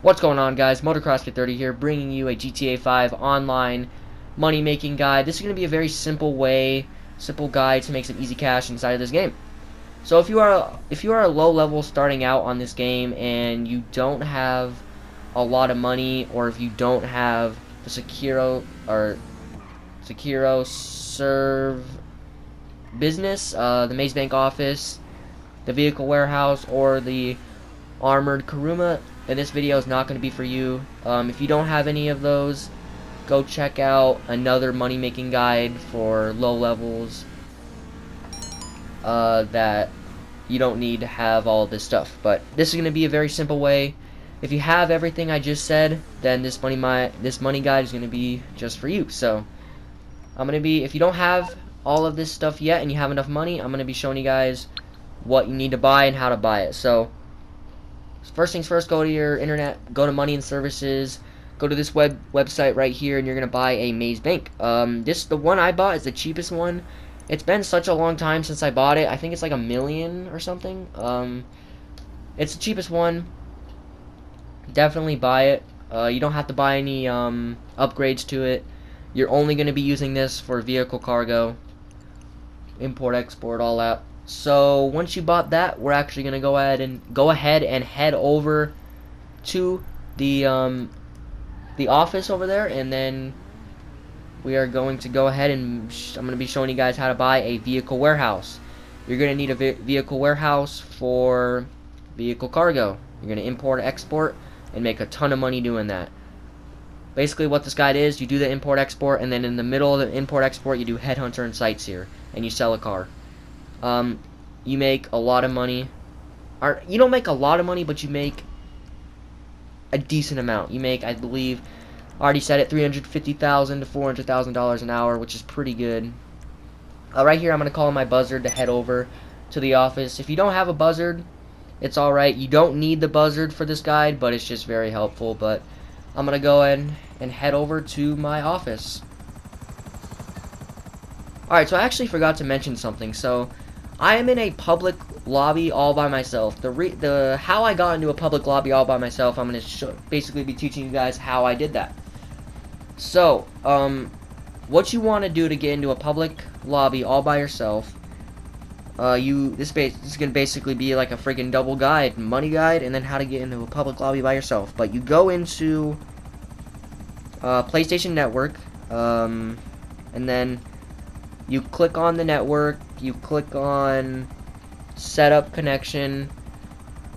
What's going on, guys? MotorCrossKid30 here, bringing you a GTA 5 online money-making guide. This is going to be a very simple guide to make some easy cash inside of this game. So if you are a low level starting out on this game and you don't have a lot of money, or if you don't have the Securo Serve business, the Maze Bank office, the vehicle warehouse, or the armored Kuruma, then this video is not going to be for you. If you don't have any of those, go check out another money making guide for low levels that you don't need to have all this stuff. But this is going to be a very simple way. If you have everything I just said, then this money guide is going to be just for you. So if you don't have all of this stuff yet and you have enough money, I'm going to be showing you guys what you need to buy and how to buy it. So first things first, go to your internet, go to money and services, go to this website right here, and you're gonna buy a Maze Bank. The one I bought is the cheapest one. It's been such a long time since I bought it. I think it's like $1 million or something. It's the cheapest one. Definitely buy it. You don't have to buy any upgrades to it. You're only gonna be using this for vehicle cargo, import, export, all that. So once you bought that, we're actually gonna go ahead and head over to the office over there, and then we are going to go ahead and I'm gonna be showing you guys how to buy a vehicle warehouse. You're gonna need a vehicle warehouse for vehicle cargo. You're gonna import, export, and make a ton of money doing that. Basically, what this guide is, you do the import, export, and then in the middle of the import, export, you do headhunter and sightseer, and you sell a car. You make a lot of money. Or you don't make a lot of money, but you make a decent amount. You make, I believe, I already said it, $350,000 to $400,000 an hour, which is pretty good. Right here, I'm gonna call my buzzard to head over to the office. If you don't have a buzzard, it's all right. You don't need the buzzard for this guide, but it's just very helpful. But I'm gonna go ahead and head over to my office. Alright, so I actually forgot to mention something. So I am in a public lobby all by myself. How I got into a public lobby all by myself, I'm going to basically be teaching you guys how I did that. So, what you want to do to get into a public lobby all by yourself, this is going to basically be like a freaking double guide, money guide, and then how to get into a public lobby by yourself. But you go into PlayStation Network, and then you click on the network, you click on setup connection,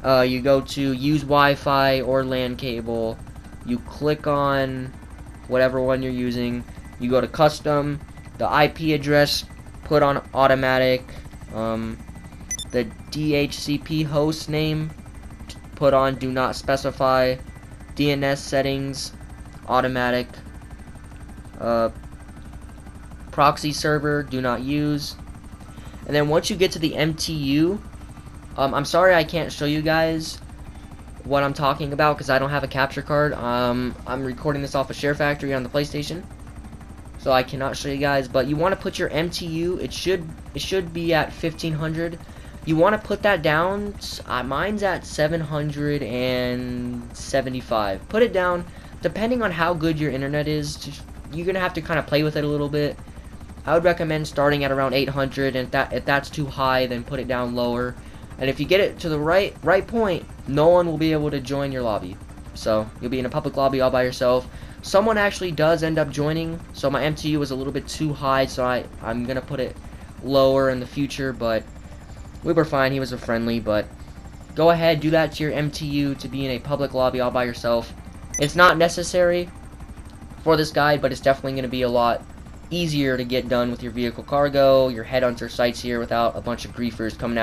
you go to use Wi-Fi or LAN cable, you click on whatever one you're using, you go to custom, the IP address put on automatic, the DHCP host name put on do not specify, DNS settings automatic, proxy server do not use. And then once you get to the MTU, I'm sorry I can't show you guys what I'm talking about because I don't have a capture card. I'm recording this off of SHAREfactory on the PlayStation, so I cannot show you guys. But you want to put your MTU. It should be at 1500. You want to put that down. Mine's at 775. Put it down. Depending on how good your internet is, you're gonna have to kind of play with it a little bit. I would recommend starting at around 800, and if that's too high, then put it down lower. And if you get it to the right point, no one will be able to join your lobby. So you'll be in a public lobby all by yourself. Someone actually does end up joining, so my MTU was a little bit too high, so I'm gonna put it lower in the future. But we were fine. He was a friendly. But go ahead, do that to your MTU to be in a public lobby all by yourself. It's not necessary for this guide, but it's definitely going to be a lot easier to get done with your vehicle cargo, your headhunter sites here, without a bunch of griefers coming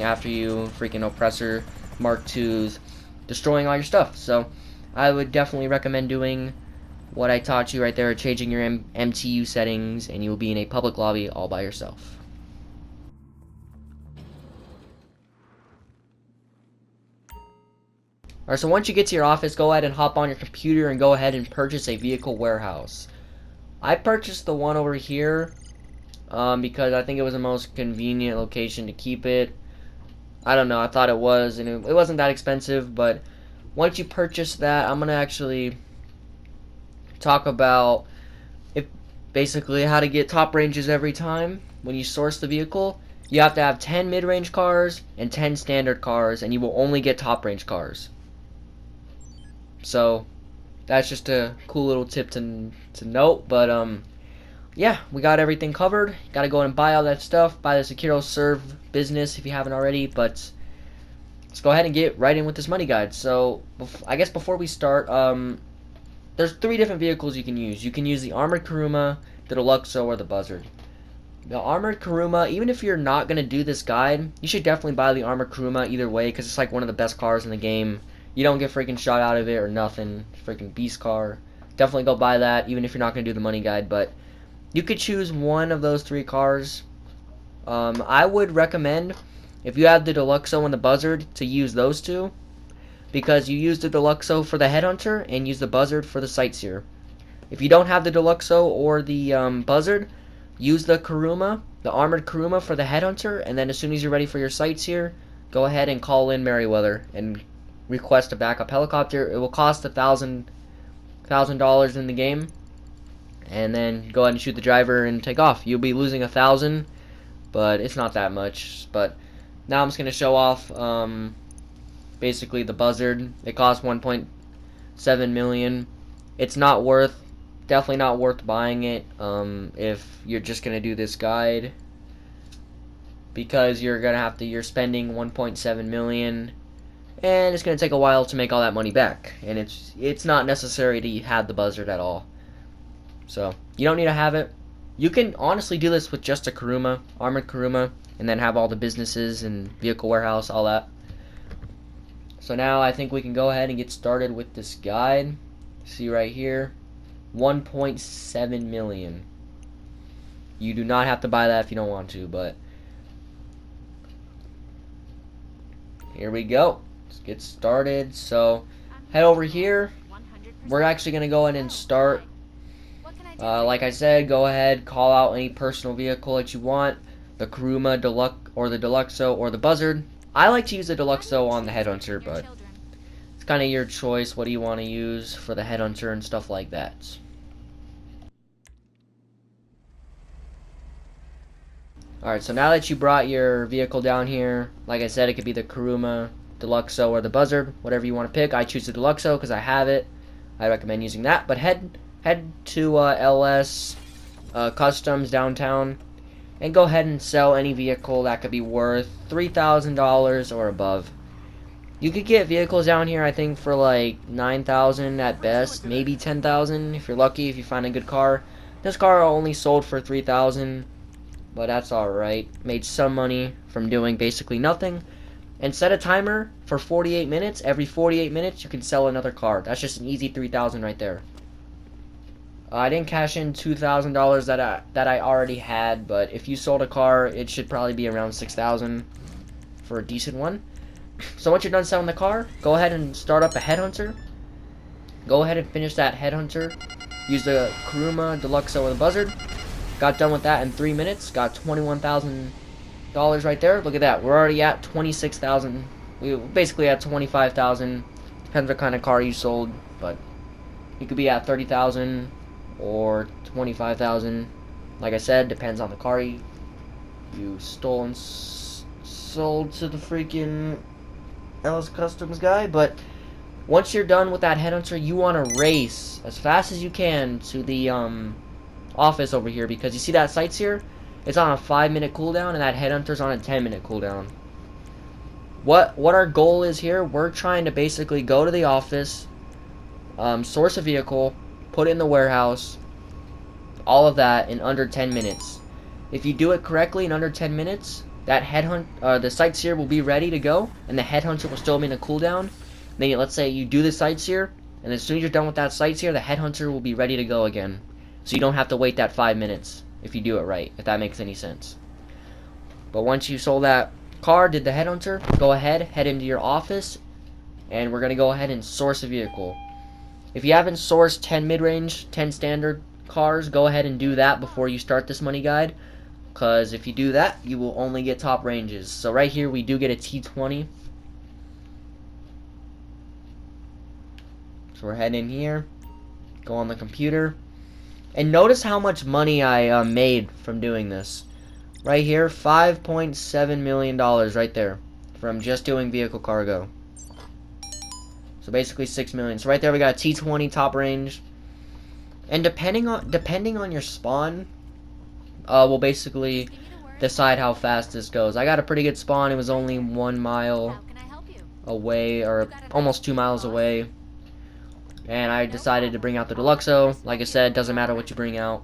after you, freaking oppressor Mark IIs, destroying all your stuff. So I would definitely recommend doing what I taught you right there, changing your MTU settings, and you will be in a public lobby all by yourself. Alright, so once you get to your office, go ahead and hop on your computer and go ahead and purchase a vehicle warehouse. I purchased the one over here because I think it was the most convenient location to keep it. I don't know, I thought it was, and it wasn't that expensive, but once you purchase that, I'm gonna actually talk about if basically how to get top ranges every time when you source the vehicle. You have to have 10 mid-range cars and 10 standard cars, and you will only get top range cars. So that's just a cool little tip to note. But yeah, we got everything covered. Gotta go and buy all that stuff. Buy the Secure Serve business if you haven't already. But let's go ahead and get right in with this money guide. So I guess before we start, there's 3 different vehicles you can use. You can use the Armored Kuruma, the Deluxo, or the Buzzard. The Armored Kuruma, even if you're not going to do this guide, you should definitely buy the Armored Kuruma either way, because it's like one of the best cars in the game. You don't get freaking shot out of it or nothing. Freaking beast car. Definitely go buy that, even if you're not going to do the money guide. But you could choose one of those 3 cars. I would recommend, if you have the Deluxo and the Buzzard, to use those 2. Because you use the Deluxo for the Headhunter and use the Buzzard for the Sightseer. If you don't have the Deluxo or the Buzzard, use the Kuruma, the Armored Kuruma for the Headhunter, and then as soon as you're ready for your Sightseer, go ahead and call in Merryweather and request a backup helicopter. It will cost $1,000 in the game, and then go ahead and shoot the driver and take off. You'll be losing 1,000, but it's not that much. But now I'm just gonna show off basically the Buzzard. It costs 1.7 million. It's definitely not worth buying it if you're just gonna do this guide, because you're spending 1.7 million, and it's gonna take a while to make all that money back, and it's not necessary to have the Buzzard at all. So you don't need to have it. You can honestly do this with just a Kuruma, Armored Kuruma, and then have all the businesses and vehicle warehouse, all that. So now I think we can go ahead and get started with this guide. See right here, 1.7 million. You do not have to buy that if you don't want to, but here we go. Let's get started. So head over here. We're actually going to go ahead and start. Like I said, go ahead, call out any personal vehicle that you want. The Kuruma, Deluxe, or the Deluxo, or the Buzzard. I like to use the Deluxo on the Headhunter, but it's kind of your choice. What do you want to use for the Headhunter and stuff like that? Alright, so now that you brought your vehicle down here, like I said, it could be the Kuruma, Deluxo, or the Buzzard, whatever you want to pick. I choose the Deluxo because I have it. I recommend using that. But head to LS Customs downtown and go ahead and sell any vehicle that could be worth $3,000 or above. You could get vehicles down here, I think, for like $9,000 at best, maybe $10,000 if you're lucky, if you find a good car. This car only sold for $3,000, but that's alright. Made some money from doing basically nothing. And set a timer for 48 minutes. Every 48 minutes, you can sell another car. That's just an easy $3,000 right there. I didn't cash in $2,000 that I already had, but if you sold a car, it should probably be around $6,000 for a decent one. So once you're done selling the car, go ahead and start up a Headhunter. Go ahead and finish that Headhunter. Use the Kuruma, Deluxo, or the Buzzard. Got done with that in 3 minutes. Got $21,000 right there. Look at that. We're already at $26,000. We basically at $25,000. Depends what kind of car you sold, but you could be at $30,000 or $25,000. Like I said, depends on the car you stole and sold to the freaking LS Customs guy. But once you're done with that Headhunter, you want to race as fast as you can to the office over here, because you see that Sightseer? It's on a 5-minute cooldown, and that Headhunter's on a 10-minute cooldown. What our goal is here, we're trying to basically go to the office, source a vehicle, put it in the warehouse, all of that in under 10 minutes. If you do it correctly in under 10 minutes, that the Sightseer will be ready to go, and the Headhunter will still be in a cooldown. Then let's say you do the Sightseer, and as soon as you're done with that Sightseer, the Headhunter will be ready to go again. So you don't have to wait that 5 minutes if you do it right, if that makes any sense. But once you sold that car, did the Headhunter, go ahead, head into your office, and we're going to go ahead and source a vehicle. If you haven't sourced 10 mid-range, 10 standard cars, go ahead and do that before you start this money guide, because if you do that, you will only get top ranges. So right here, we do get a T20. So we're heading in here. Go on the computer. And notice how much money I made from doing this. Right here, $5.7 million right there. From just doing vehicle cargo. So basically 6 million. So right there we got a T20 top range. And depending on your spawn, will basically decide how fast this goes. I got a pretty good spawn. It was only 1 mile away, or almost 2 miles away. And I decided to bring out the Deluxo. Like I said, doesn't matter what you bring out.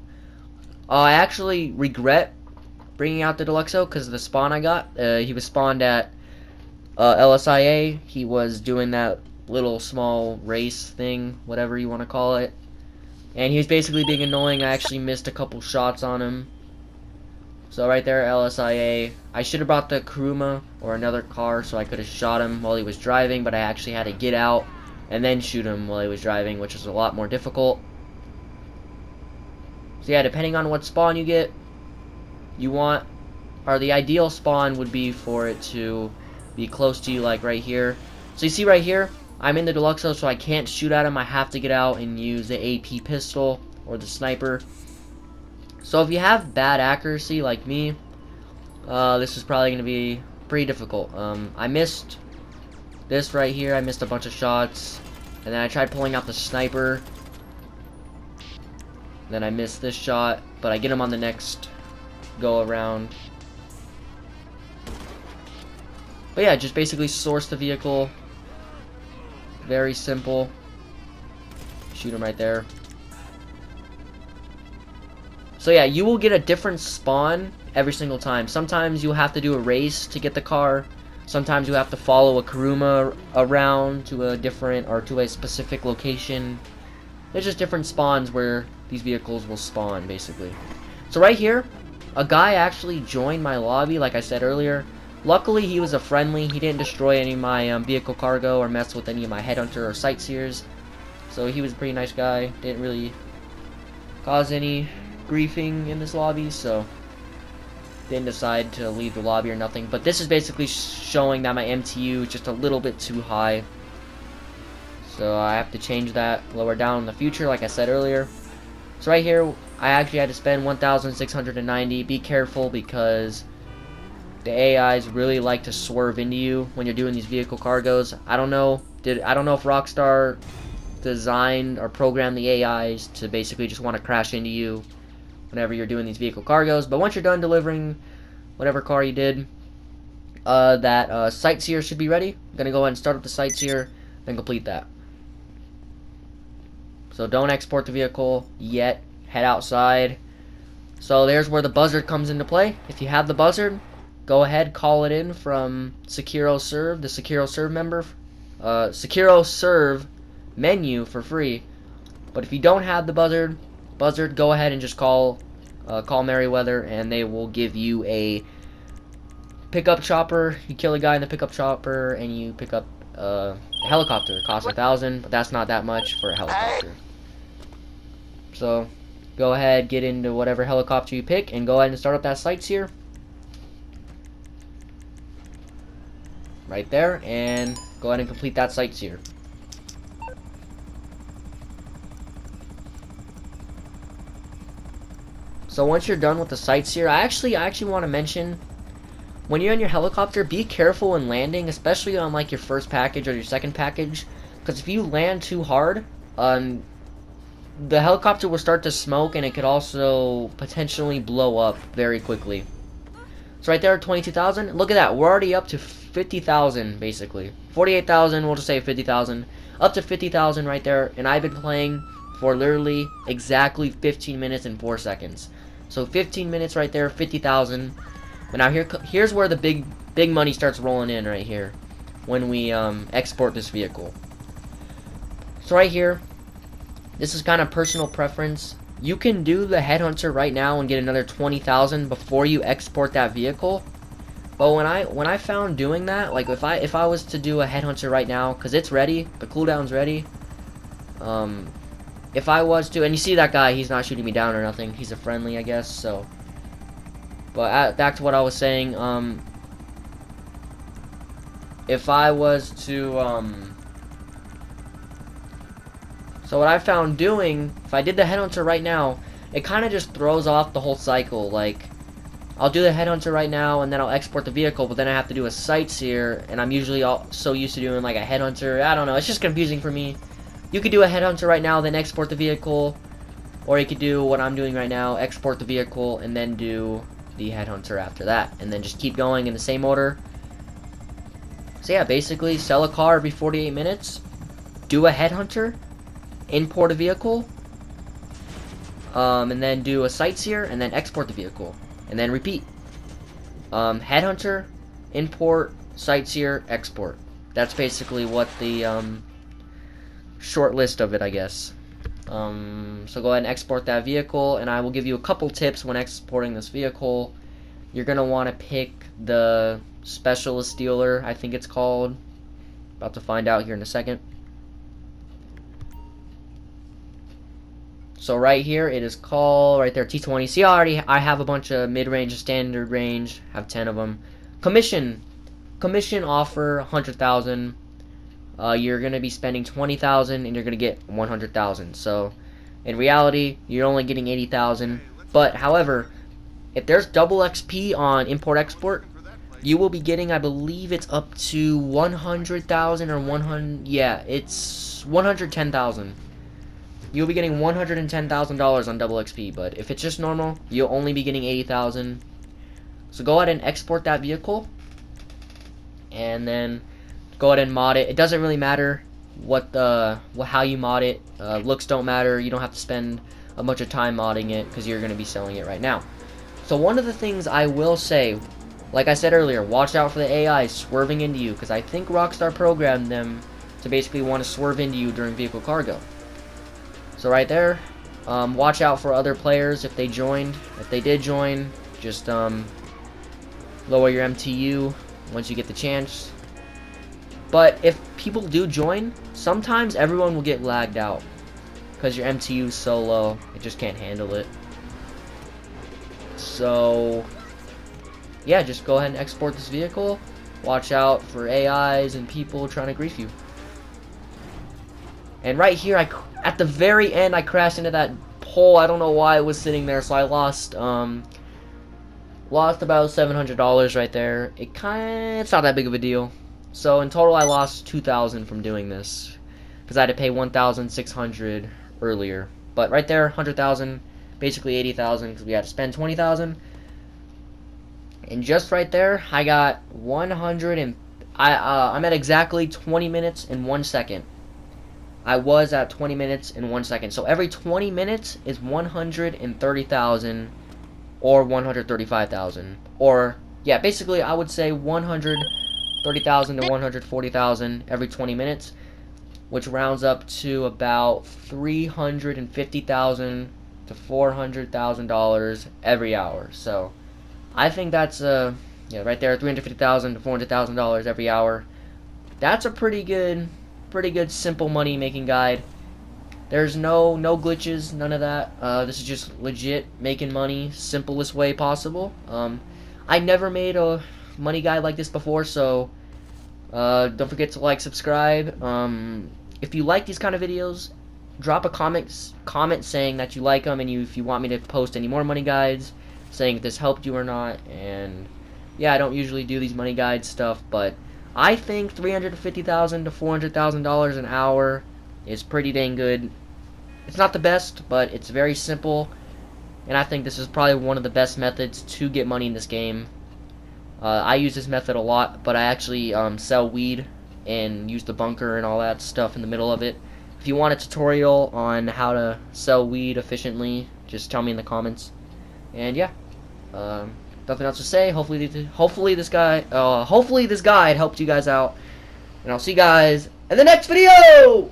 I actually regret bringing out the Deluxo because of the spawn I got. He was spawned at LSIA. He was doing that little small race thing, whatever you want to call it. And he was basically being annoying. I actually missed a couple shots on him. So right there, LSIA. I should have brought the Kuruma or another car so I could have shot him while he was driving, but I actually had to get out and then shoot him while he was driving, which is a lot more difficult. So yeah, depending on what spawn you get, you want, or the ideal spawn would be for it to be close to you, like right here. So you see right here, I'm in the Deluxo, so I can't shoot at him. I have to get out and use the AP pistol or the sniper. So if you have bad accuracy like me, this is probably going to be pretty difficult. I missed this right here. I missed a bunch of shots. And then I tried pulling out the sniper. Then I missed this shot. But I get him on the next go around. But yeah, just basically source the vehicle. Very simple. Shoot him right there. So yeah, you will get a different spawn every single time. Sometimes you'll have to do a race to get the car. Sometimes you have to follow a Kuruma around to a different, or to a specific location. There's just different spawns where these vehicles will spawn, basically. So right here, a guy actually joined my lobby, like I said earlier. Luckily, he was a friendly. He didn't destroy any of my vehicle cargo or mess with any of my headhunter or sightseers. So he was a pretty nice guy. Didn't really cause any griefing in this lobby, so didn't decide to leave the lobby or nothing. But this is basically showing that my MTU is just a little bit too high. So I have to change that lower down in the future, like I said earlier. So right here, I actually had to spend 1,690. Be careful because the AIs really like to swerve into you when you're doing these vehicle cargos. I don't know if Rockstar designed or programmed the AIs to basically just want to crash into you whenever you're doing these vehicle cargos. But once you're done delivering whatever car you did, that sightseer should be ready. I'm gonna go ahead and start up the sightseer, then complete that. So don't export the vehicle yet. Head outside. So there's where the buzzard comes into play. If you have the buzzard, go ahead, call it in from SecuroServe, the SecuroServe member, SecuroServe menu for free. But if you don't have the buzzard, go ahead and just call Merryweather, and they will give you a pickup chopper. You kill a guy in the pickup chopper, and you pick up a helicopter. It costs 1,000, but that's not that much for a helicopter. So go ahead, get into whatever helicopter you pick, and go ahead and start up that sightseer. Right there, and go ahead and complete that sightseer. So once you're done with the sightseer, I actually want to mention, when you're in your helicopter, be careful when landing, especially on like your first package or your second package, because if you land too hard, the helicopter will start to smoke, and it could also potentially blow up very quickly. So right there, 22,000. Look at that, we're already up to 50,000 basically. 48,000, we'll just say 50,000. Up to 50,000 right there, and I've been playing for literally exactly 15 minutes and 4 seconds. So 15 minutes right there, 50,000. But now here's where the big money starts rolling in right here when we export this vehicle. So right here, this is kind of personal preference. You can do the headhunter right now and get another 20,000 before you export that vehicle. But when I found doing that, like if I was to do a headhunter right now, because it's ready, the cooldown's ready. If I was to, and you see that guy, he's not shooting me down or nothing. He's a friendly, I guess. So, but back to what I was saying. If I was to So what I found doing, if I did the headhunter right now, it kind of just throws off the whole cycle. Like, I'll do the headhunter right now, and then I'll export the vehicle, but then I have to do a sightseer, and I'm usually so used to doing like a headhunter. I don't know, it's just confusing for me. You could do a headhunter right now, then export the vehicle, or you could do what I'm doing right now, export the vehicle, and then do the headhunter after that, and then just keep going in the same order. So yeah, basically sell a car every 48 minutes, do a headhunter, import a vehicle, and then do a sightseer, and then export the vehicle, and then repeat. Headhunter, import, sightseer, export. That's basically what the short list of it, I guess. So go ahead and export that vehicle, and I will give you a couple tips when exporting this vehicle. You're going to want to pick the specialist dealer, I think it's called. About to find out here in a second. So right here, it is called, right there, T20. See, I have a bunch of mid-range and standard range. Have 10 of them. Commission offer 100,000. You're gonna be spending 20,000, and you're gonna get 100,000. So, in reality, you're only getting 80,000. But however, if there's double XP on import export, you will be getting, I believe it's up to 100,000 or 100. Yeah, it's 110,000. You'll be getting $110,000 on double XP, but if it's just normal, you'll only be getting 80,000. So go ahead and export that vehicle, and then go ahead and mod it. It doesn't really matter how you mod it. Looks don't matter. You don't have to spend a bunch of time modding it because you're going to be selling it right now. So one of the things I will say, like I said earlier, watch out for the AI swerving into you, because I think Rockstar programmed them to basically want to swerve into you during vehicle cargo. So right there, watch out for other players if they joined. If they did join, just lower your MTU once you get the chance. But if people do join, sometimes everyone will get lagged out because your MTU is so low, it just can't handle it. So yeah, just go ahead and export this vehicle. Watch out for AIs and people trying to grief you. And right here, at the very end, I crashed into that pole. I don't know why it was sitting there, so I lost about $700 right there. It's not that big of a deal. So in total, I lost 2,000 from doing this because I had to pay 1,600 earlier. But right there, 100,000, basically 80,000 because we had to spend 20,000. And just right there, I got 100 and I'm at exactly 20 minutes and 1 second. I was at 20 minutes and 1 second. So every 20 minutes is 130,000 or 135,000. Or, yeah, basically I would say 130,000 to 140,000 every 20 minutes, which rounds up to about $350,000 to $400,000 every hour. So I think that's yeah, right there, $350,000 to $400,000 every hour. That's a pretty good simple money making guide. There's no glitches, none of that. This is just legit making money, simplest way possible. I never made a money guide like this before, so don't forget to like, subscribe. If you like these kind of videos, drop a comment saying that you like them, and if you want me to post any more money guides, saying if this helped you or not. And yeah, I don't usually do these money guide stuff, but I think $350,000 to $400,000 an hour is pretty dang good. It's not the best, but it's very simple, and I think this is probably one of the best methods to get money in this game. I use this method a lot, but I actually sell weed and use the bunker and all that stuff in the middle of it. If you want a tutorial on how to sell weed efficiently, just tell me in the comments. And yeah, nothing else to say. Hopefully this guide helped you guys out, and I'll see you guys in the next video.